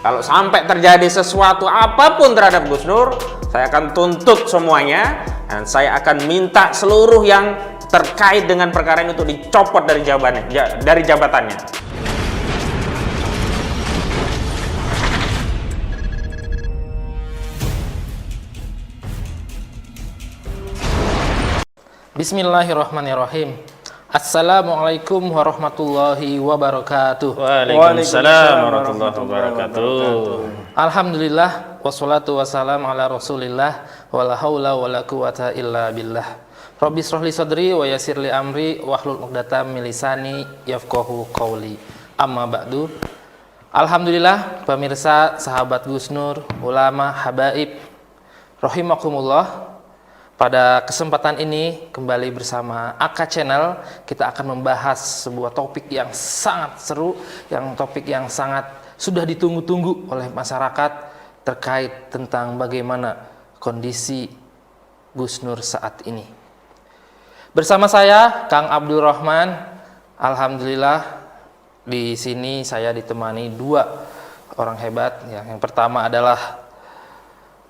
Kalau sampai terjadi sesuatu apapun terhadap Gus Nur, saya akan tuntut semuanya dan saya akan minta seluruh yang terkait dengan perkara ini untuk dicopot dari jabatannya. Bismillahirrahmanirrahim. Assalamualaikum warahmatullahi wabarakatuh. Waalaikumsalam warahmatullahi wabarakatuh. Alhamdulillah wassalatu wassalamu ala Rasulillah wala haula wala quwata illa billah. Rabbi shrah li sadri wa yassir li amri wahlul 'uqdatam min lisani yafqahu qawli. Amma ba'du. Alhamdulillah pemirsa, sahabat Gus Nur, ulama, habaib rahimakumullah. Pada kesempatan ini kembali bersama AK Channel kita akan membahas sebuah topik yang sangat seru, topik yang sangat sudah ditunggu-tunggu oleh masyarakat terkait tentang bagaimana kondisi Gus Nur saat ini. Bersama saya Kang Abdul Rahman, alhamdulillah di sini saya ditemani dua orang hebat. Yang pertama adalah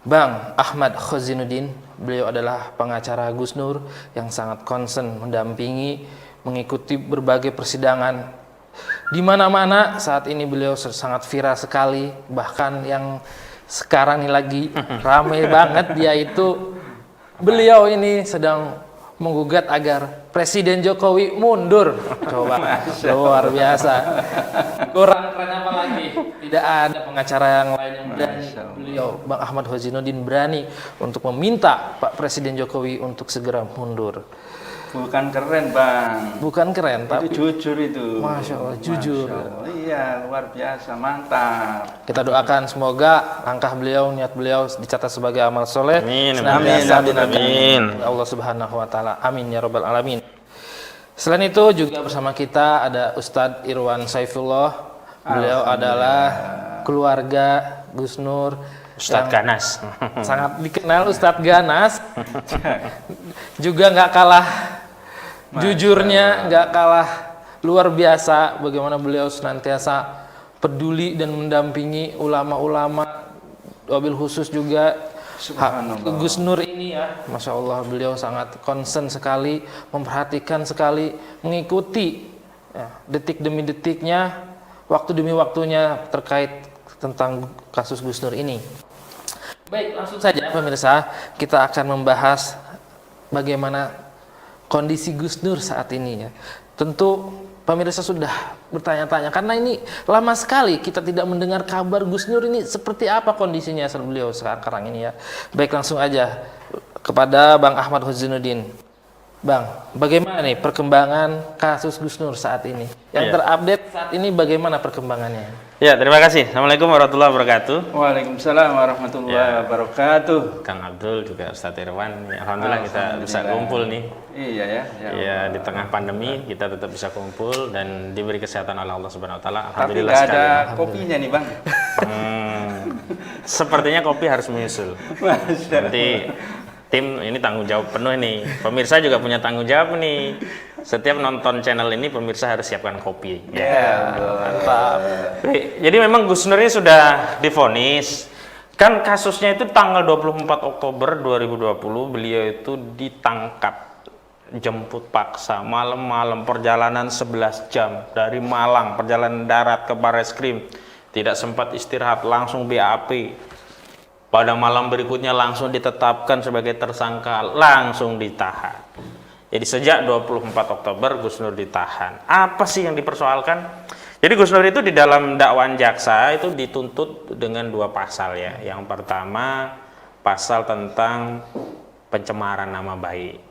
Bang Ahmad Khozinuddin. Beliau adalah pengacara Gus Nur yang sangat concern mendampingi, mengikuti berbagai persidangan di mana-mana. Saat ini beliau sangat viral sekali, bahkan yang sekarang ini lagi ramai banget, yaitu beliau ini sedang menggugat agar Presiden Jokowi mundur. Coba, luar biasa. Kurang keren apa lagi? Tidak ada pengacara yang lain yang berani. Beliau, Bang Ahmad Khozinuddin, berani untuk meminta Pak Presiden Jokowi untuk segera mundur. Bukan keren, Bang. Bukan keren, tapi jujur itu. Masya Allah, jujur. Masya Allah. Iya, luar biasa, mantap. Kita doakan semoga langkah beliau, niat beliau dicatat sebagai amal soleh. Amin. Amin. Allah Subhanahu Wa Taala. Amin ya Rabbal Alamin. Selain itu juga bersama kita ada Ustadz Irwan Saifullah. Beliau adalah keluarga Gus Nur. Ustadz Ganas. Sangat dikenal Ustadz Ganas. Juga nggak kalah jujurnya, nggak kalah luar biasa bagaimana beliau senantiasa peduli dan mendampingi ulama-ulama, wabil khusus juga Gus Nur ini ya. Masya Allah, beliau sangat concern sekali, memperhatikan sekali, mengikuti ya, detik demi detiknya, waktu demi waktunya terkait tentang kasus Gus Nur ini. Baik, langsung saja pemirsa, kita akan membahas bagaimana kondisi Gus Nur saat ini ya. Tentu pemirsa sudah bertanya-tanya karena ini lama sekali kita tidak mendengar kabar Gus Nur ini seperti apa kondisinya beliau sekarang ini ya. Baik, langsung aja kepada Bang Ahmad Khozinuddin. Bang, bagaimana nih perkembangan kasus Gus Nur saat ini? Yang terupdate saat ini bagaimana perkembangannya? Ya, terima kasih. Assalamualaikum warahmatullahi wabarakatuh. Waalaikumsalam warahmatullahi wabarakatuh. Kang Abdul juga Ustadz Irwan. Alhamdulillah kita bisa kumpul nih. Iya ya. Iya, di tengah pandemi kita tetap bisa kumpul dan diberi kesehatan oleh Allah Subhanahu Wa Taala. Tapi Alhamdulillah nggak sekali. ada kopinya nih, Bang. Sepertinya kopi harus menyusul. Nanti tim ini tanggung jawab penuh nih. Pemirsa juga punya tanggung jawab nih. Setiap nonton channel ini pemirsa harus siapkan kopi. Ya, mantap. Jadi memang Gus Nur ini sudah divonis. Kan kasusnya itu tanggal 24 Oktober 2020 beliau itu ditangkap, jemput paksa malam-malam, perjalanan 11 jam dari Malang, perjalanan darat ke Barreskrim. Tidak sempat istirahat, langsung BAP. Pada malam berikutnya langsung ditetapkan sebagai tersangka, langsung ditahan. Jadi sejak 24 Oktober Gus Nur ditahan. Apa sih yang dipersoalkan? Jadi Gus Nur itu di dalam dakwaan jaksa itu dituntut dengan dua pasal ya. Yang pertama pasal tentang pencemaran nama baik.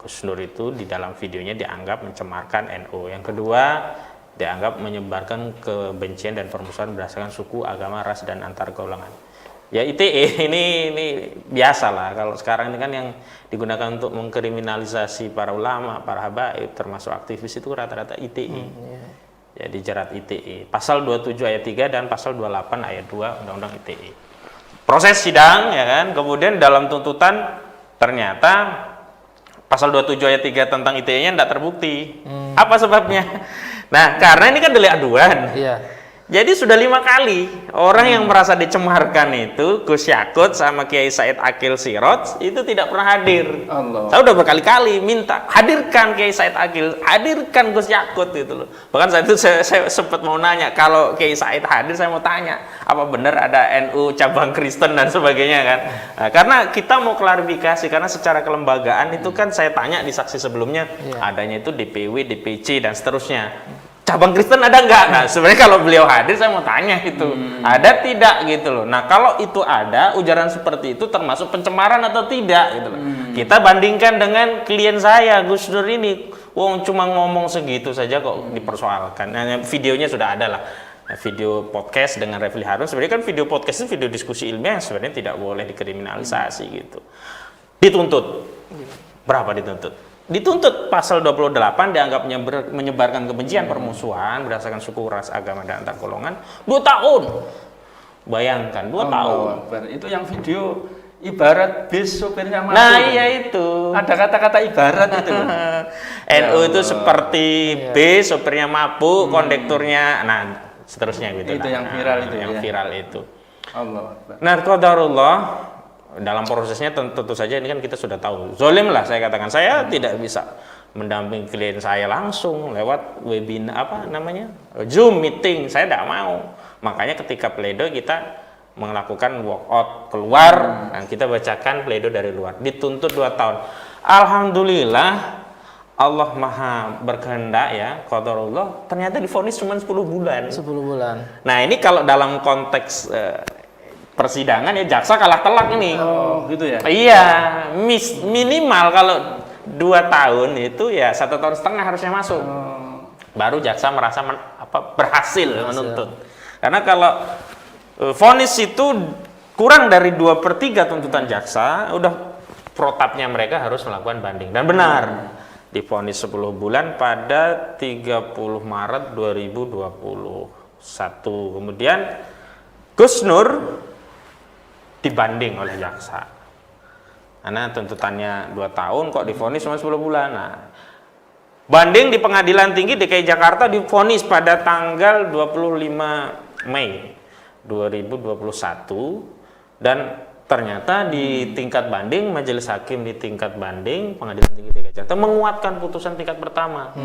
Gus Nur itu di dalam videonya dianggap mencemarkan NU. Yang kedua dianggap menyebarkan kebencian dan permusuhan berdasarkan suku, agama, ras, dan antar golongan. Ya ITE ini biasa lah. Kalau sekarang ini kan yang digunakan untuk mengkriminalisasi para ulama, para habaib, termasuk aktivis itu rata-rata ITE. Ya dijerat ITE. Pasal 27 ayat 3 dan pasal 28 ayat 2 Undang-Undang ITE. Proses sidang ya kan, kemudian dalam tuntutan ternyata pasal 27 ayat 3 tentang ITE-nya tidak terbukti. Apa sebabnya? Nah, karena ini kan delik aduan. Iya. Jadi sudah 5 kali orang yang merasa dicemarkan itu Gus Yakut sama Kiai Said Akil Siroj itu tidak pernah hadir. Allah. Saya udah berkali-kali minta hadirkan Kiai Said Akil, hadirkan Gus Yakut gitu loh. Bahkan saya sempat mau nanya, kalau Kiai Said hadir saya mau tanya apa benar ada NU cabang Kristen dan sebagainya kan. Nah, karena kita mau klarifikasi, karena secara kelembagaan itu kan saya tanya di saksi sebelumnya adanya itu DPW, DPC dan seterusnya. Cabang Kristen ada nggak? Nah, sebenarnya kalau beliau hadir saya mau tanya itu ada tidak gitu loh. Nah, kalau itu ada ujaran seperti itu termasuk pencemaran atau tidak gitu loh. Kita bandingkan dengan klien saya Gus Dur ini, wong cuma ngomong segitu saja kok dipersoalkan. Nah, videonya sudah ada lah, video podcast dengan Refli Harun. Sebenarnya kan video podcast itu video diskusi ilmiah, sebenarnya tidak boleh dikriminalisasi gitu. Dituntut berapa dituntut? Dituntut pasal 28 dianggap menyebarkan kebencian, permusuhan berdasarkan suku, ras, agama dan antar golongan 2 tahun. Bayangkan 2 tahun. Itu yang video ibarat bis sopirnya mati. Nah, iya itu. Ada kata-kata ibarat itu. NU itu seperti bis sopirnya mabuk, kondekturnya, nah seterusnya gitu. Itu yang viral itu. Yang viral itu. Allah Akbar. Nah, qadarullah dalam prosesnya tentu saja ini kan kita sudah tahu zolim lah, saya katakan saya tidak bisa mendampingi klien saya langsung lewat webinar Zoom meeting, saya tidak mau. Makanya ketika pledoi kita melakukan walkout keluar dan kita bacakan pledoi dari luar, dituntut 2 tahun. Alhamdulillah Allah maha berkehendak ya, qadarullah, ternyata divonis cuma 10 bulan. 10 bulan. Nah, ini kalau dalam konteks persidangan ya jaksa kalah telak ini. Oh, gitu ya? Iya, minimal kalau 2 tahun itu ya 1,5 tahun harusnya masuk. Baru jaksa merasa berhasil menuntut. Karena kalau vonis itu kurang dari 2/3 tuntutan jaksa, udah protapnya mereka harus melakukan banding. Dan benar, divonis 10 bulan pada 30 Maret 2021. Kemudian Gus Nur dibanding oleh jaksa. Karena tuntutannya 2 tahun kok divonis cuma 10 bulan. Nah, banding di Pengadilan Tinggi DKI Jakarta divonis pada tanggal 25 Mei 2021 dan ternyata di tingkat banding majelis hakim di tingkat banding Pengadilan Tinggi DKI Jakarta menguatkan putusan tingkat pertama.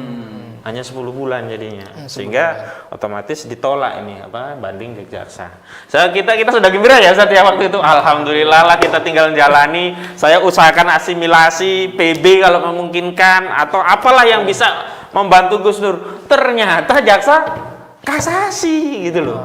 Hanya 10 bulan jadinya. Sehingga otomatis ditolak ini banding ke jaksa. Kita sudah gembira ya Ustaz ya waktu itu. Alhamdulillah lah, kita tinggal jalani. Saya usahakan asimilasi PB kalau memungkinkan atau apalah yang bisa membantu Gus Nur. Ternyata jaksa kasasi gitu loh.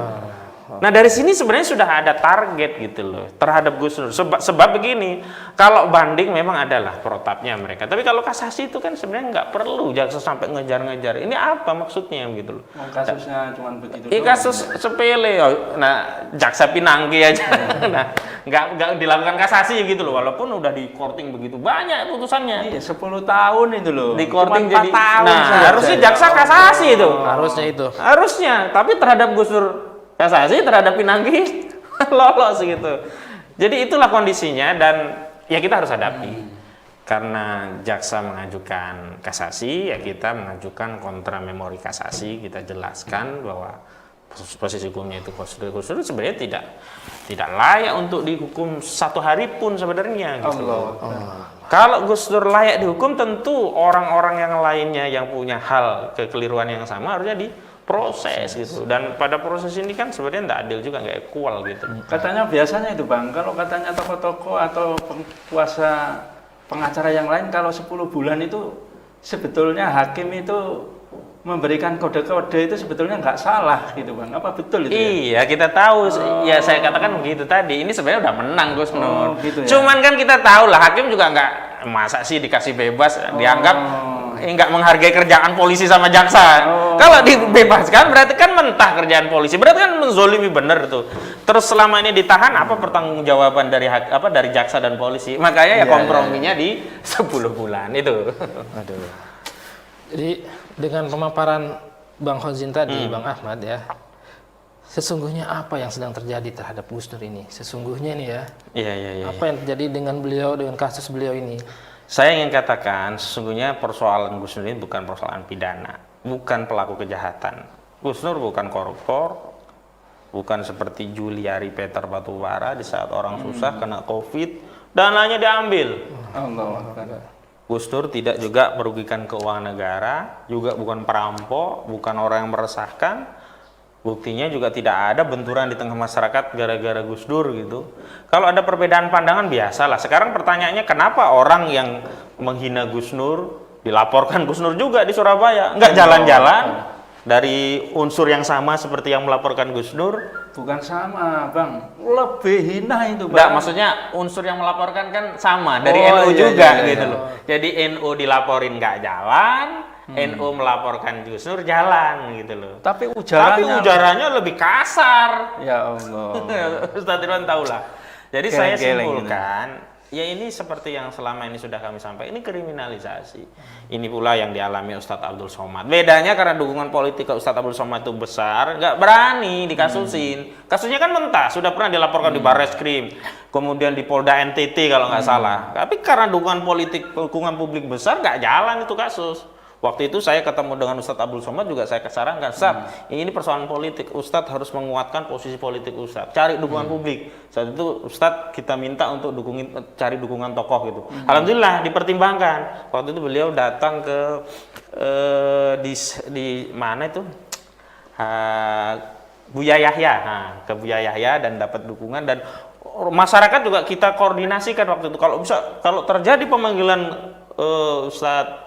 Nah, dari sini sebenarnya sudah ada target gitu loh terhadap Gus Nur. Sebab begini, kalau banding memang adalah protapnya mereka. Tapi kalau kasasi itu kan sebenarnya nggak perlu jaksa sampai ngejar-ngejar. Ini apa maksudnya gitu loh? Kasusnya cuma begitu. Ini kasus sepele. Nah, jaksa Pinangki aja. Nah, nggak dilakukan kasasi gitu loh. Walaupun udah di courting begitu banyak putusannya. Iya, 10 tahun itu loh. Di courting jadi 4 tahun. Nah, saja. harusnya jaksa kasasi itu. Harusnya itu. Harusnya, tapi terhadap Gus Nur kasasi, terhadap Pinangki lolos gitu. Jadi itulah kondisinya dan ya kita harus hadapi. Karena jaksa mengajukan kasasi, ya kita mengajukan kontra memori kasasi. Kita jelaskan bahwa posisi hukumnya itu Gus Dur sebenarnya tidak layak untuk dihukum 1 hari pun sebenarnya gitu. Kalau Gus Dur layak dihukum, tentu orang-orang yang lainnya yang punya hal kekeliruan yang sama harusnya diproses gitu. Dan pada proses ini kan sebenarnya tidak adil juga, nggak equal gitu. Katanya biasanya itu Bang, kalau katanya tokoh-tokoh atau kuasa pengacara yang lain, kalau 10 bulan itu sebetulnya hakim itu memberikan kode-kode itu sebetulnya nggak salah gitu Bang. Apa betul itu? Iya, kita tahu. Ya saya katakan begitu tadi. Ini sebenarnya udah menang Gus Nur. Gitu ya? Cuman kan kita tahu lah, hakim juga nggak, masa sih dikasih bebas, dianggap nggak menghargai kerjaan polisi sama jaksa. Kalau dibebaskan berarti kan mentah kerjaan polisi. Berarti kan menzolimi bener tuh. Terus selama ini ditahan, apa pertanggungjawaban dari dari jaksa dan polisi? Makanya ya komprominya di 10 bulan itu. Aduh. Jadi dengan pemaparan Bang Khozin tadi, Bang Ahmad ya, sesungguhnya apa yang sedang terjadi terhadap Gus Nur ini? Sesungguhnya nih ya, Iya. apa yang terjadi dengan beliau, dengan kasus beliau ini? Saya ingin katakan, sesungguhnya persoalan Gus Nur ini bukan persoalan pidana, bukan pelaku kejahatan. Gus Nur bukan koruptor, bukan seperti Juliari Peter Batubara di saat orang susah kena Covid, dananya diambil. Allah Akbar. Gus Dur tidak juga merugikan keuangan negara, juga bukan perampok, bukan orang yang meresahkan. Buktinya juga tidak ada benturan di tengah masyarakat gara-gara Gus Dur gitu. Kalau ada perbedaan pandangan biasalah. Sekarang pertanyaannya kenapa orang yang menghina Gus Nur dilaporkan Gus Nur juga di Surabaya? Nggak jalan-jalan dari unsur yang sama seperti yang melaporkan Gus Nur. Bukan sama, Bang. Lebih hina itu, Bang. Enggak, maksudnya unsur yang melaporkan kan sama dari Oh, NU iya, juga iya, gitu iya. loh. Jadi NU dilaporin nggak jalan, NU melaporkan Gus Nur jalan gitu loh. Tapi Tapi ujarannya ujarannya lebih kasar. Ya Allah. Ustaz Ridwan tahu lah. Jadi saya Geleng-geleng simpulkan, ya ini seperti yang selama ini sudah kami sampaikan, ini kriminalisasi. Ini pula yang dialami Ustadz Abdul Somad. Bedanya karena dukungan politik ke Ustadz Abdul Somad itu besar, nggak berani dikasusin. Kasusnya kan mentah, sudah pernah dilaporkan di Barreskrim, kemudian di Polda NTT kalau nggak salah. Tapi karena dukungan politik, dukungan publik besar, nggak jalan itu kasus. Waktu itu saya ketemu dengan Ustadz Abdul Somad juga saya sarankan, Ustadz, ini persoalan politik, Ustadz harus menguatkan posisi politik Ustadz, cari dukungan publik. Saat itu Ustadz kita minta untuk cari dukungan tokoh gitu. Alhamdulillah dipertimbangkan. Waktu itu beliau datang ke di mana itu? Buya Yahya, ke Buya Yahya dan dapat dukungan, dan masyarakat juga kita koordinasikan waktu itu. Kalau terjadi pemanggilan Ustadz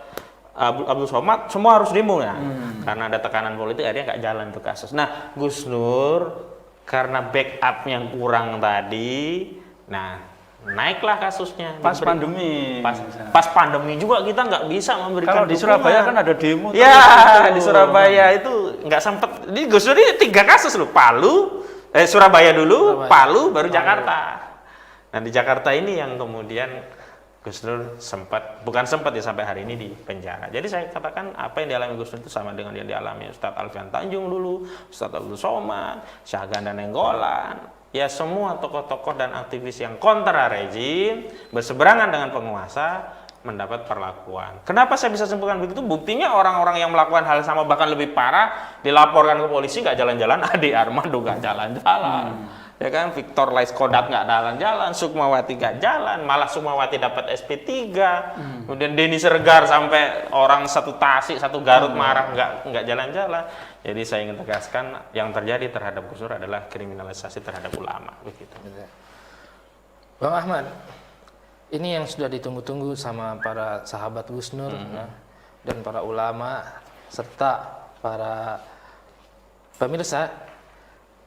Abdul Somad, semua harus demo ya, karena ada tekanan politik akhirnya nggak jalan tuh kasus. Nah, Gus Nur karena backup yang kurang tadi, nah naiklah kasusnya. Pas pandemi. Pas pandemi juga kita nggak bisa memberikan. Kalau di dukungan. Surabaya kan ada demo. Ya, terus. di Surabaya itu nggak sempet. Di Gus Dur ini 3 kasus loh, Surabaya dulu, Palu, baru Jakarta. Nah di Jakarta ini yang kemudian Gus Dur bukan sempat ya sampai hari ini di penjara. Jadi saya katakan apa yang dialami Gus Dur itu sama dengan yang dialami Ustadz Alfian Tanjung dulu, Ustadz Abdul Somad, Syahganda Nenggolan. Ya semua tokoh-tokoh dan aktivis yang kontra rezim, berseberangan dengan penguasa, mendapat perlakuan. Kenapa saya bisa simpulkan begitu? Buktinya orang-orang yang melakukan hal sama bahkan lebih parah dilaporkan ke polisi nggak jalan-jalan, Ade Armando nggak jalan-jalan. Ya kan, Victor Laiskodat nggak jalan-jalan, Sukmawati nggak jalan, malah Sukmawati dapat SP3, kemudian Denny Sergar sampai orang satu Tasik, satu Garut marah nggak jalan-jalan. Jadi saya ingin tegaskan yang terjadi terhadap Gus Dur adalah kriminalisasi terhadap ulama, begitu. Bang Ahmad, ini yang sudah ditunggu-tunggu sama para sahabat Gus Nur dan para ulama serta para pemirsa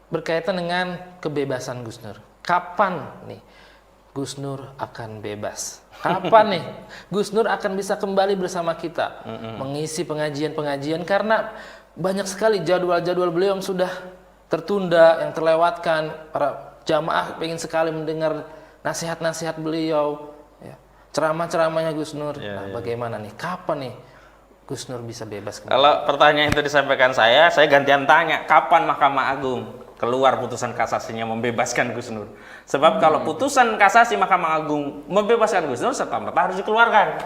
berkaitan dengan kebebasan Gus Nur. Kapan nih Gus Nur akan bebas? Kapan nih Gus Nur akan bisa kembali bersama kita mengisi pengajian-pengajian, karena banyak sekali jadwal-jadwal beliau yang sudah tertunda, yang terlewatkan. Para jamaah pengen sekali mendengar nasihat-nasihat beliau, ya, ceramah-ceramahnya Gus Nur. Bagaimana nih? Kapan nih Gus Nur bisa bebas kembali? Kalau pertanyaan itu disampaikan saya gantian tanya, kapan Mahkamah Agung keluar putusan kasasinya membebaskan Gus Nur? Sebab kalau putusan kasasi Mahkamah Agung membebaskan Gus Nur, serta-merta harus dikeluarkan.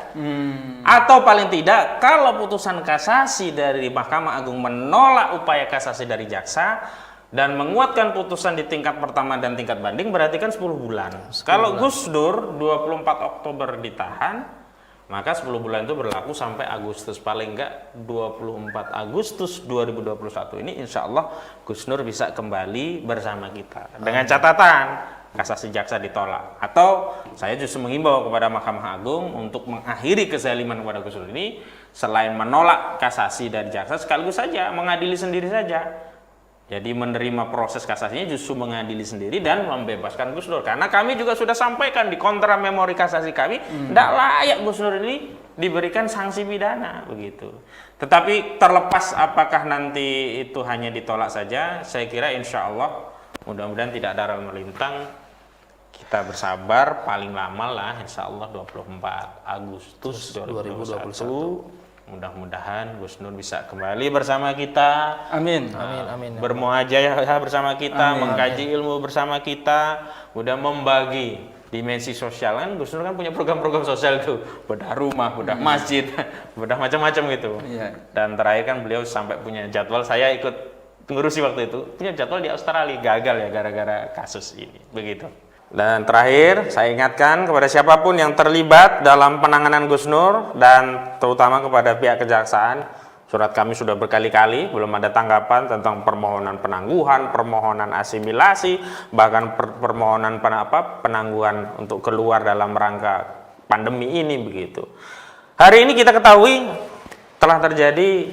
Atau paling tidak, kalau putusan kasasi dari Mahkamah Agung menolak upaya kasasi dari jaksa dan menguatkan putusan di tingkat pertama dan tingkat banding, berarti kan 10 bulan. Kalau Gus Dur 24 Oktober ditahan, maka 10 bulan itu berlaku sampai Agustus, paling enggak 24 Agustus 2021 ini insya Allah Gus Nur bisa kembali bersama kita. Dengan catatan kasasi jaksa ditolak. Atau saya justru mengimbau kepada Mahkamah Agung untuk mengakhiri kezaliman kepada Gus Nur ini, selain menolak kasasi dari jaksa, sekaligus saja mengadili sendiri saja. Jadi menerima proses kasasinya, justru mengadili sendiri dan membebaskan Gus Nur. Karena kami juga sudah sampaikan di kontra memori kasasi kami, tidak layak Gus Nur ini diberikan sanksi pidana, begitu. Tetapi terlepas apakah nanti itu hanya ditolak saja, saya kira insya Allah mudah-mudahan tidak ada rel melintang. Kita bersabar, paling lama lah insya Allah 24 Agustus 2021. Mudah-mudahan Gus Nur bisa kembali bersama kita. Amin. Amin. Bermuajayah bersama kita, mengkaji ilmu bersama kita, udah membagi dimensi sosial. Kan Gus Nur kan punya program-program sosial tuh, bedah rumah, bedah masjid, bedah macam-macam gitu. Iya. Dan terakhir kan beliau sampai punya jadwal, saya ikut ngurusi waktu itu, punya jadwal di Australia, gagal ya gara-gara kasus ini. Begitu. Dan terakhir, saya ingatkan kepada siapapun yang terlibat dalam penanganan Gus Nur dan terutama kepada pihak kejaksaan, surat kami sudah berkali-kali, belum ada tanggapan tentang permohonan penangguhan, permohonan asimilasi, bahkan permohonan penangguhan untuk keluar dalam rangka pandemi ini begitu. Hari ini kita ketahui telah terjadi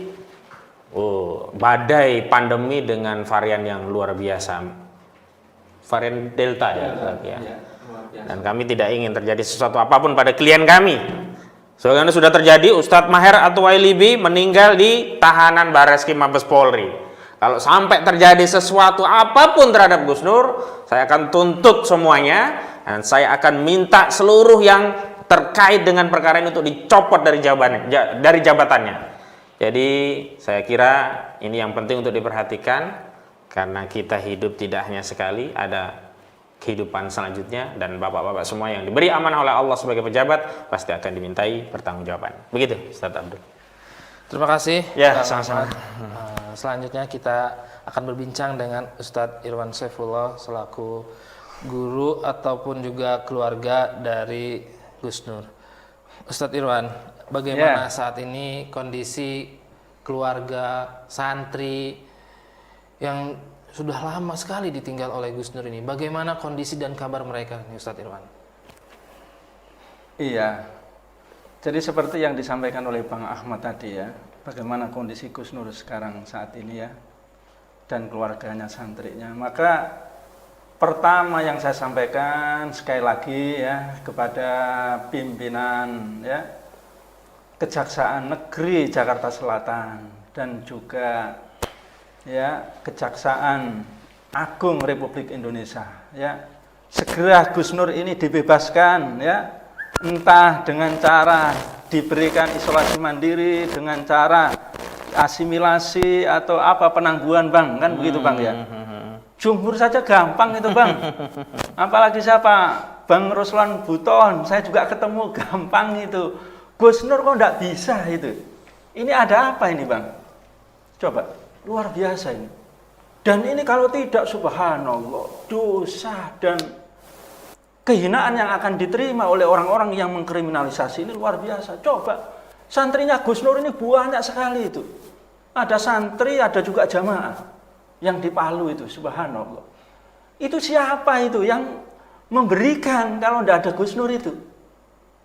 badai pandemi dengan varian yang luar biasa, varian Delta ya. Dan kami tidak ingin terjadi sesuatu apapun pada klien kami. Sebagaimana sudah terjadi, Ustadz Maher At-Twailibi meninggal di tahanan Barreskrim Mabes Polri. Kalau sampai terjadi sesuatu apapun terhadap Gus Nur, saya akan tuntut semuanya dan saya akan minta seluruh yang terkait dengan perkara ini untuk dicopot dari jabatannya. Jadi saya kira ini yang penting untuk diperhatikan karena kita hidup tidak hanya sekali, ada kehidupan selanjutnya dan bapak-bapak semua yang diberi amanah oleh Allah sebagai pejabat pasti akan dimintai pertanggungjawaban. Begitu, Ustaz Abdul. Terima kasih. Ya, sama-sama. Selanjutnya kita akan berbincang dengan Ustadz Irwan Saifullah selaku guru ataupun juga keluarga dari Gus Nur. Ustadz Irwan, bagaimana saat ini kondisi keluarga santri yang sudah lama sekali ditinggal oleh Gus Nur ini? Bagaimana kondisi dan kabar mereka, Ustadz Irwan? Iya, jadi seperti yang disampaikan oleh Bang Ahmad tadi ya, bagaimana kondisi Gus Nur sekarang saat ini ya, dan keluarganya, santrinya. Maka pertama yang saya sampaikan sekali lagi ya kepada pimpinan ya Kejaksaan Negeri Jakarta Selatan dan juga ya Kejaksaan Agung Republik Indonesia ya, segera Gus Nur ini dibebaskan ya, entah dengan cara diberikan isolasi mandiri, dengan cara asimilasi atau apa penangguhan Bang, kan begitu Bang ya. Jumhur saja gampang itu Bang, apalagi siapa, Bang Ruslan Buton, saya juga ketemu, gampang itu. Gus Nur kok enggak bisa itu. Ini ada apa ini Bang? Coba, luar biasa ini. Dan ini kalau tidak, subhanallah, dosa dan kehinaan yang akan diterima oleh orang-orang yang mengkriminalisasi ini luar biasa. Coba, santrinya Gus Nur ini banyak sekali itu. Ada santri, ada juga jamaah yang di Palu itu, subhanallah. Itu siapa itu yang memberikan kalau tidak ada Gus Nur itu?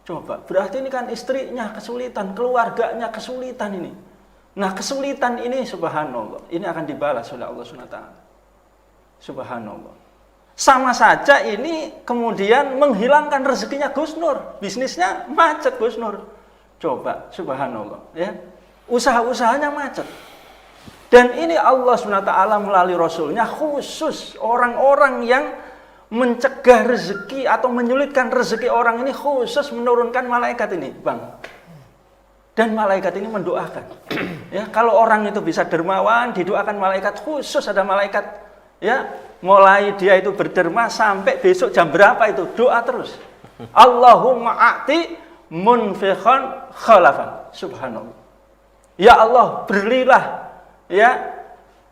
Coba, berarti ini kan istrinya kesulitan, keluarganya kesulitan ini. Nah, kesulitan ini subhanallah, ini akan dibalas oleh Allah SWT. Subhanallah. Sama saja ini kemudian menghilangkan rezekinya Gus Nur, bisnisnya macet Gus Nur. Coba, subhanallah, ya. Usaha-usahanya macet. Dan ini Allah SWT melalui Rasulnya khusus orang-orang yang mencegah rezeki atau menyulitkan rezeki orang ini, khusus menurunkan malaikat ini, Bang. Dan malaikat ini mendoakan. Ya, kalau orang itu bisa dermawan, didoakan malaikat, khusus ada malaikat ya, mulai dia itu berderma sampai besok jam berapa itu doa terus. Allahumma a'ti munfiqan khalafan. Subhanallah. Ya Allah, berilah ya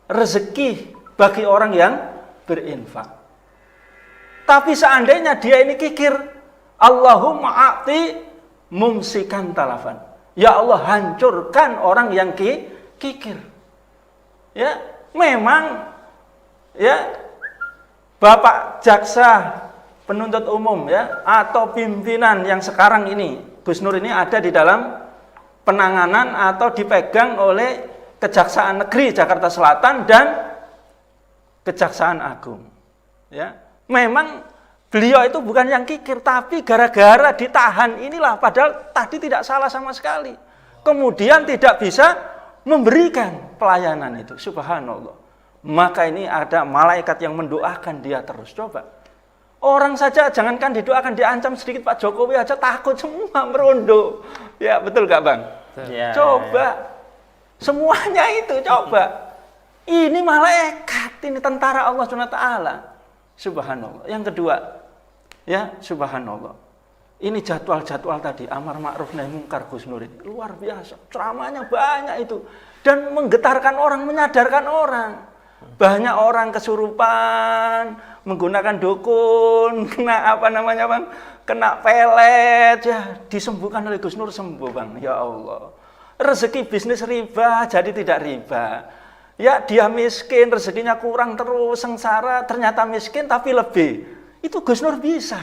rezeki bagi orang yang berinfak. Tapi seandainya dia ini kikir, Allahumma a'ti mumsikan talafan. Ya Allah, hancurkan orang yang kikir. Ya, memang ya Bapak jaksa penuntut umum ya atau pimpinan yang sekarang ini Gus Nur ini ada di dalam penanganan atau dipegang oleh Kejaksaan Negeri Jakarta Selatan dan Kejaksaan Agung. Ya, memang beliau itu bukan yang kikir, tapi gara-gara ditahan inilah, padahal tadi tidak salah sama sekali. Kemudian tidak bisa memberikan pelayanan itu, subhanallah. Maka ini ada malaikat yang mendoakan dia terus. Coba, orang saja jangankan didoakan, diancam sedikit Pak Jokowi aja takut semua, merondo. Ya, betul gak Bang? Ya, coba, semuanya itu coba. Ini malaikat, ini tentara Allah SWT. Subhanallah. Yang kedua, ya subhanallah, ini jadwal-jadwal tadi amar ma'ruf nahi mungkar Gus Nur ini luar biasa, ceramahnya banyak itu dan menggetarkan orang, menyadarkan orang. Banyak orang kesurupan, menggunakan dukun, kena apa namanya Bang? Kena pelet, ya disembuhkan oleh Gus Nur, sembuh Bang. Ya Allah. Rezeki bisnis riba jadi tidak riba. Ya dia miskin, rezekinya kurang terus, sengsara, ternyata miskin tapi lebih. Itu Gus Nur bisa.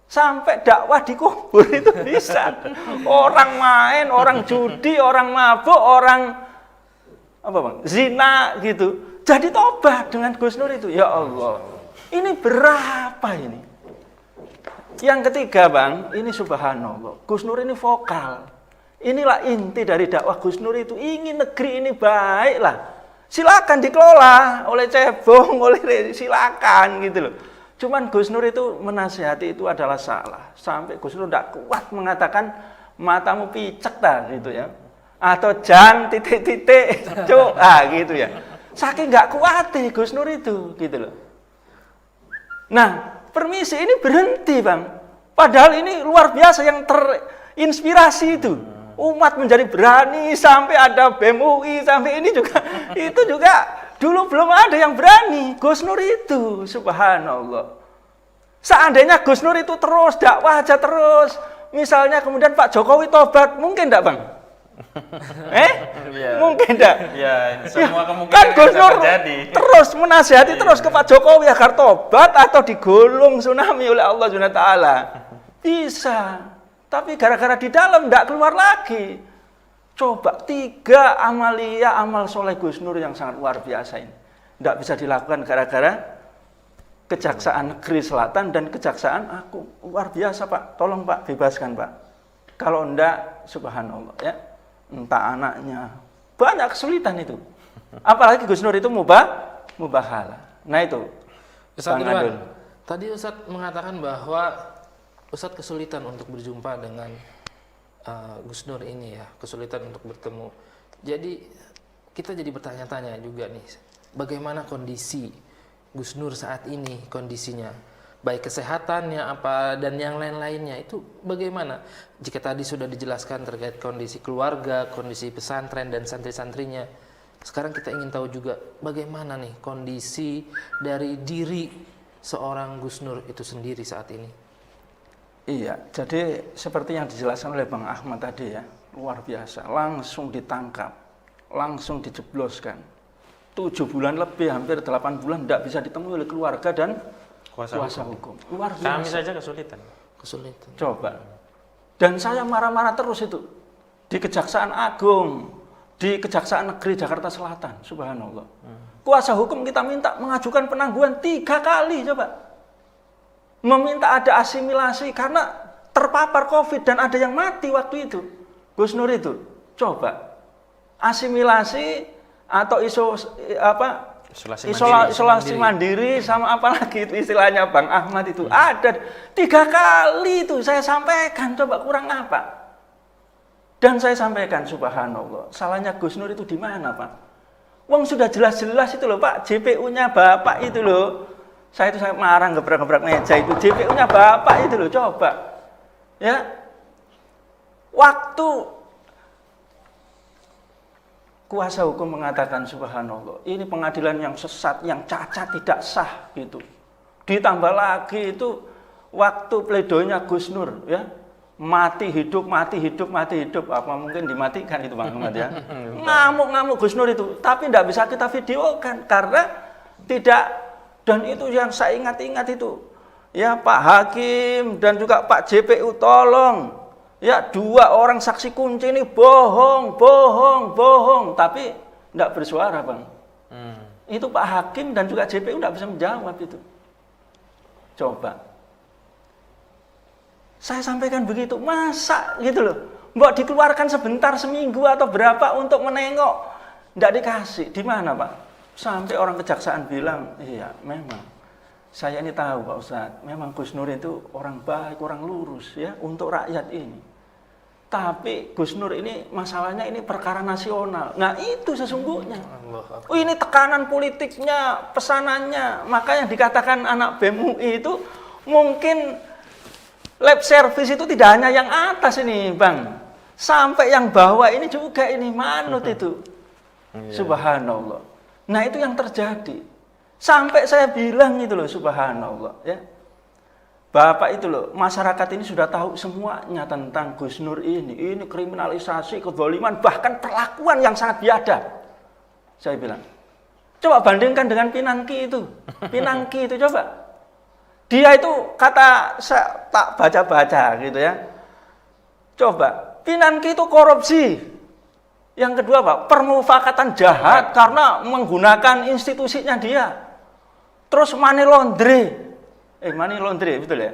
Sampai dakwah di kubur itu bisa. Orang main, orang judi, orang mabuk, orang apa Bang? Zina gitu. Jadi tobat dengan Gus Nur itu. Ya Allah. Ini berapa ini? Yang ketiga Bang, ini subhanallah. Gus Nur ini vokal. Inilah inti dari dakwah Gus Nur itu. Ingin negeri ini baik lah. Silakan dikelola oleh cebong, oleh silakan gitu loh. Cuman Gus Nur itu menasihati itu adalah salah. Sampai Gus Nur tidak kuat mengatakan matamu picek dah gitu ya. Atau jan titik-titik cuk gitu ya. Saking nggak kuat Gus Nur itu gitu loh. Nah, permisi ini berhenti Bang. Padahal ini luar biasa yang terinspirasi itu. Umat menjadi berani sampai ada BEM UI sampai ini juga itu juga dulu belum ada yang berani. Gus Nur itu subhanallah. Seandainya Gus Nur itu terus dakwah aja terus, misalnya kemudian Pak Jokowi tobat, mungkin enggak Bang? Ya. Mungkin enggak? Ya, semua kemungkinan Kan Gus Nur terjadi. terus menasihati terus ke Pak Jokowi agar tobat atau digulung tsunami oleh Allah Subhanahu wa taala. Bisa. Tapi gara-gara di dalam enggak keluar lagi. Coba 3 amalia amal soleh Gus Nur yang sangat luar biasa ini. Enggak bisa dilakukan gara-gara Kejaksaan Negeri Selatan dan Kejaksaan Agung. Luar biasa Pak. Tolong Pak bebaskan Pak. Kalau enggak subhanallah ya. Entah anaknya. Banyak kesulitan itu. Apalagi Gus Nur itu mubahala. Nah itu. Ustaz Ridwan, tadi Ustaz mengatakan bahwa Ustaz kesulitan untuk berjumpa dengan Gus Nur ini ya, kesulitan untuk bertemu. Jadi kita jadi bertanya-tanya juga nih, bagaimana kondisi Gus Nur saat ini kondisinya, baik kesehatannya apa dan yang lain-lainnya itu bagaimana? Jika tadi sudah dijelaskan terkait kondisi keluarga, kondisi pesantren dan santri-santrinya, sekarang kita ingin tahu juga bagaimana nih kondisi dari diri seorang Gus Nur itu sendiri saat ini. Iya, jadi seperti yang dijelaskan oleh Bang Ahmad tadi ya, luar biasa, langsung ditangkap, langsung dijebloskan. 7 bulan lebih, hampir 8 bulan tidak bisa ditemui oleh keluarga dan kuasa hukum. Luar biasa. Kami saja kesulitan. Coba. Dan saya marah-marah terus itu. Di Kejaksaan Agung, di Kejaksaan Negeri Jakarta Selatan, subhanallah. Kuasa hukum kita minta mengajukan penangguhan 3 kali coba. Meminta ada asimilasi karena terpapar COVID dan ada yang mati waktu itu. Gus Nur itu. Coba. Asimilasi atau isolasi mandiri sama apalagi itu istilahnya Bang Ahmad itu ada 3 kali itu saya sampaikan, coba kurang apa? Dan saya sampaikan subhanallah, salahnya Gus Nur itu di mana Pak? Wong sudah jelas-jelas itu loh Pak, JPU-nya Bapak itu loh. Saya marah gebrak-gebrak meja itu, JPU-nya Bapak itu loh, coba. Ya. Waktu kuasa hukum mengatakan subhanallah, ini pengadilan yang sesat, yang cacat, tidak sah gitu. Ditambah lagi itu waktu pledoinya Gus Nur ya, mati hidup, apa mungkin dimatikan itu Bang Ahmad ya. Ngamuk-ngamuk Gus Nur itu, tapi tidak bisa kita videokan karena tidak. Dan itu yang saya ingat-ingat itu ya, Pak Hakim dan juga Pak JPU tolong. Ya, 2 orang saksi kunci ini bohong, tapi tidak bersuara Bang. Itu Pak Hakim dan juga JPU tidak bisa menjawab itu. Coba. Saya sampaikan begitu, masa gitu loh. Mbok dikeluarkan sebentar seminggu atau berapa untuk menengok, tidak dikasih. Di mana Pak? Sampai orang kejaksaan bilang, iya memang. Saya ini tahu Pak Ustadz, memang Gus Nur itu orang baik, orang lurus ya untuk rakyat ini. Tapi Gus Nur ini masalahnya ini perkara nasional. Nah itu sesungguhnya. Ini tekanan politiknya, pesanannya. Makanya dikatakan anak BEM UI itu mungkin lab service itu tidak hanya yang atas ini Bang. Sampai yang bawah ini juga ini manut itu. Subhanallah. Nah, itu yang terjadi. Sampai saya bilang itu loh, subhanallah ya. Bapak itu loh, masyarakat ini sudah tahu semuanya tentang Gus Nur ini kriminalisasi, kezaliman, bahkan perlakuan yang sangat biadab. Saya bilang, coba bandingkan dengan Pinangki itu. Pinangki itu coba. Dia itu kata saya tak baca-baca gitu ya. Coba, Pinangki itu korupsi. Yang kedua, Pak, permufakatan jahat karena menggunakan institusinya dia. Terus money laundry, betul ya?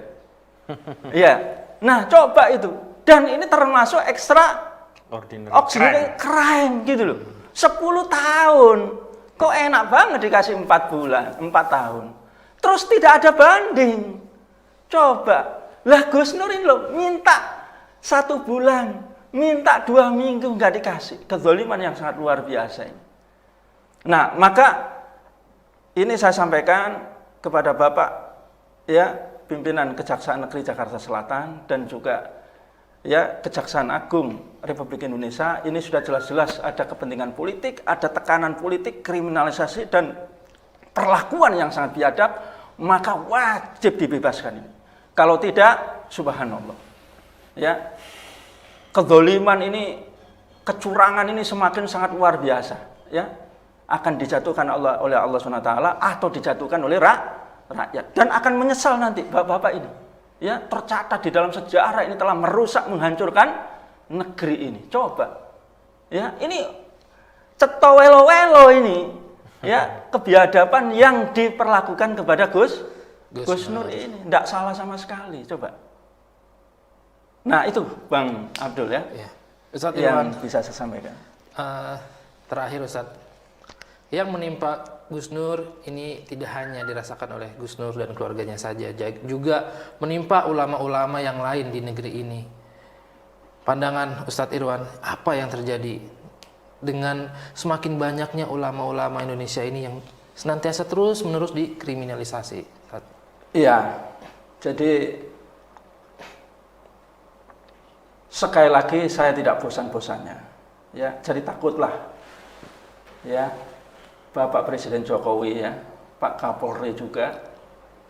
Iya. Nah, coba itu. Dan ini termasuk ordinary crime gitu loh. 10 tahun. Kok enak banget dikasih 4 tahun. Terus tidak ada banding. Coba. Lah Gus Nur ini loh, minta 1 bulan, minta 2 minggu nggak dikasih. Kezaliman yang sangat luar biasa ini. Nah, maka ini saya sampaikan kepada Bapak ya, pimpinan Kejaksaan Negeri Jakarta Selatan dan juga ya Kejaksaan Agung Republik Indonesia. Ini sudah jelas-jelas ada kepentingan politik, ada tekanan politik, kriminalisasi dan perlakuan yang sangat biadab, maka wajib dibebaskan ini. Kalau tidak, subhanallah. Ya. Kezaliman ini, kecurangan ini semakin sangat luar biasa, ya. Akan dijatuhkan oleh Allah SWT atau dijatuhkan oleh rakyat dan akan menyesal nanti bapak-bapak ini. Ya, tercatat di dalam sejarah ini telah merusak, menghancurkan negeri ini. Coba. Ya, ini cetowelo-welo ini. Ya, kebiadaban yang diperlakukan kepada Gus Nur ini tidak salah sama sekali. Coba. Nah, itu Bang Abdul ya. Ustadz yang Irwan, bisa saya sampaikan. Terakhir Ustadz, yang menimpa Gus Nur ini tidak hanya dirasakan oleh Gus Nur dan keluarganya saja, juga menimpa ulama-ulama yang lain di negeri ini. Pandangan Ustadz Irwan, apa yang terjadi dengan semakin banyaknya ulama-ulama Indonesia ini yang senantiasa terus-menerus dikriminalisasi? Iya, jadi sekali lagi saya tidak bosan-bosannya. Ya, jadi takutlah. Ya. Bapak Presiden Jokowi ya, Pak Kapolri juga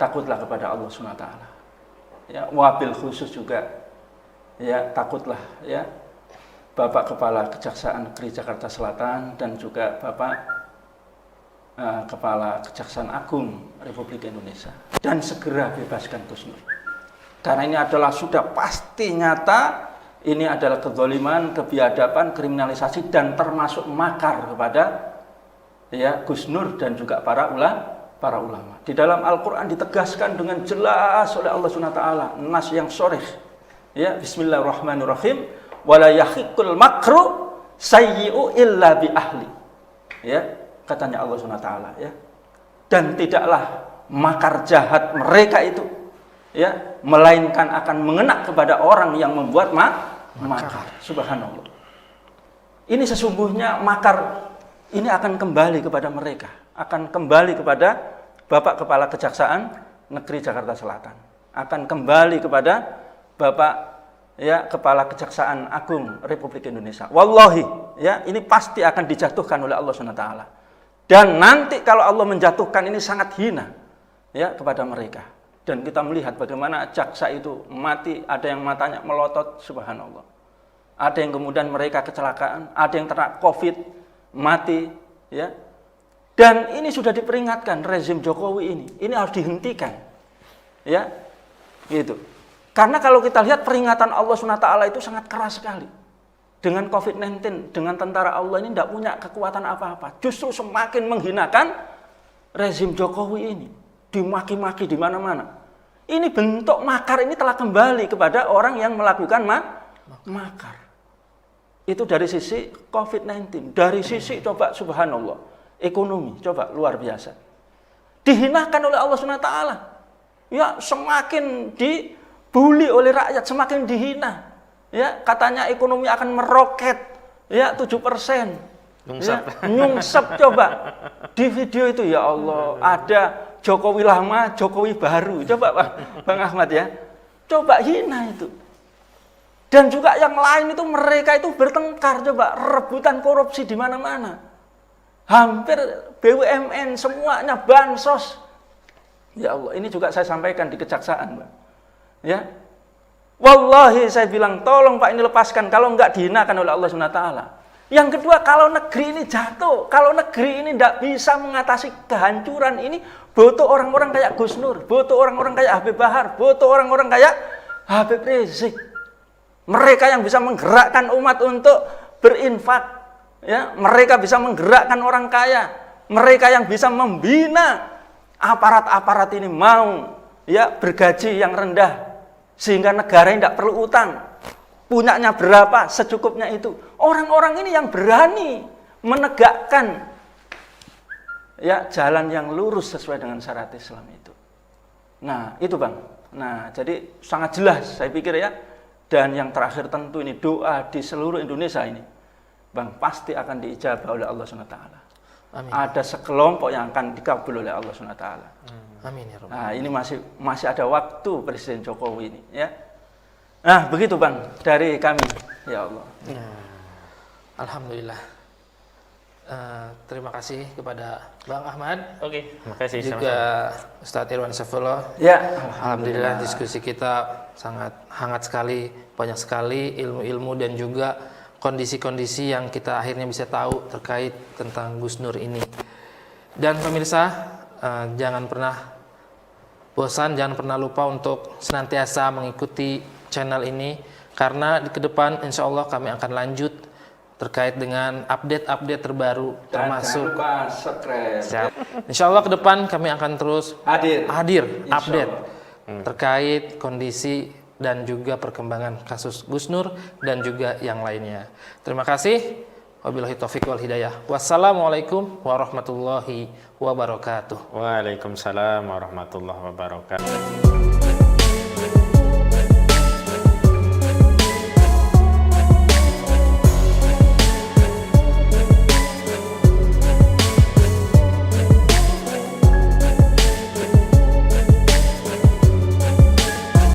takutlah kepada Allah SWT. Ya, wabil khusus juga ya takutlah ya Bapak Kepala Kejaksaan Negeri Jakarta Selatan dan juga Bapak Kepala Kejaksaan Agung Republik Indonesia, dan segera bebaskan Gus Nur. Karena ini adalah sudah pasti nyata, ini adalah kezaliman, kebiadaban, kriminalisasi dan termasuk makar kepada ya Gus Nur dan juga para ulama. Di dalam Al-Qur'an ditegaskan dengan jelas oleh Allah SWT, nas yang sharih. Ya, bismillahirrahmanirrahim, wala yahiqul makru sayyi'u illa bi ahli. Ya, katanya Allah SWT ya. Dan tidaklah makar jahat mereka itu ya melainkan akan mengena kepada orang yang membuat makar. Subhanallah. Ini sesungguhnya makar ini akan kembali kepada mereka, akan kembali kepada Bapak Kepala Kejaksaan Negeri Jakarta Selatan, akan kembali kepada Bapak ya Kepala Kejaksaan Agung Republik Indonesia. Wallahi, ya ini pasti akan dijatuhkan oleh Allah SWT. Dan nanti kalau Allah menjatuhkan ini sangat hina ya kepada mereka. Dan kita melihat bagaimana jaksa itu mati, ada yang matanya melotot, subhanallah. Ada yang kemudian mereka kecelakaan, ada yang terkena COVID, mati, ya. Dan ini sudah diperingatkan rezim Jokowi ini harus dihentikan, ya, gitu. Karena kalau kita lihat peringatan Allah SWT itu sangat keras sekali. Dengan COVID-19, dengan tentara Allah ini tidak punya kekuatan apa-apa. Justru semakin menghinakan rezim Jokowi ini, dimaki-maki di mana-mana. Ini bentuk makar ini telah kembali kepada orang yang melakukan makar. Itu dari sisi COVID-19, dari sisi coba subhanallah, ekonomi coba luar biasa. Dihinakan oleh Allah SWT. Ya, semakin dibully oleh rakyat, semakin dihina. Ya, katanya ekonomi akan meroket ya 7%. Nyungsep. Ya, nyungsep coba. Di video itu ya Allah, ada Jokowi lama, Jokowi baru. Coba Bang Ahmad ya. Coba hina itu. Dan juga yang lain itu mereka itu bertengkar, coba rebutan korupsi di mana-mana. hampir BUMN semuanya bansos. Ya Allah, ini juga saya sampaikan di kejaksaan, Pak. Ya. Wallahi saya bilang, tolong Pak ini lepaskan, kalau enggak dihinakan oleh Allah SWT. Yang kedua, kalau negeri ini jatuh, kalau negeri ini tidak bisa mengatasi kehancuran ini, butuh orang-orang kayak Gus Nur, butuh orang-orang kayak Habib Bahar, butuh orang-orang kayak Habib Rizik. Mereka yang bisa menggerakkan umat untuk berinfak, ya, mereka bisa menggerakkan orang kaya, mereka yang bisa membina aparat-aparat ini mau, ya, bergaji yang rendah, sehingga negara tidak perlu utang, punyanya berapa secukupnya itu. Orang-orang ini yang berani menegakkan, ya, jalan yang lurus sesuai dengan syariat Islam itu. Nah itu Bang, nah jadi sangat jelas saya pikir ya. Dan yang terakhir tentu ini doa di seluruh Indonesia ini Bang, pasti akan diijabah oleh Allah SWT. Amin. Ada sekelompok yang akan dikabul oleh Allah SWT. Amin ya Rabb. Nah ini masih ada waktu Presiden Jokowi ini, ya. Nah begitu Bang dari kami, ya Allah. Alhamdulillah. Terima kasih kepada Bang Ahmad. Oke, terima kasih Juga Ustadz Irwan Saifullah. Ya, Alhamdulillah diskusi kita sangat hangat sekali, banyak sekali ilmu-ilmu dan juga kondisi-kondisi yang kita akhirnya bisa tahu terkait tentang Gus Nur ini. Dan pemirsa, jangan pernah bosan, jangan pernah lupa untuk senantiasa mengikuti channel ini, karena di ke depan insya Allah kami akan lanjut terkait dengan update-update terbaru, termasuk insya Allah ke depan kami akan terus hadir update terkait kondisi dan juga perkembangan kasus Gus Nur dan juga yang lainnya. Terima kasih. Wabillahi taufiq wal hidayah. Wassalamualaikum warahmatullahi wabarakatuh. Waalaikumsalam warahmatullahi wabarakatuh.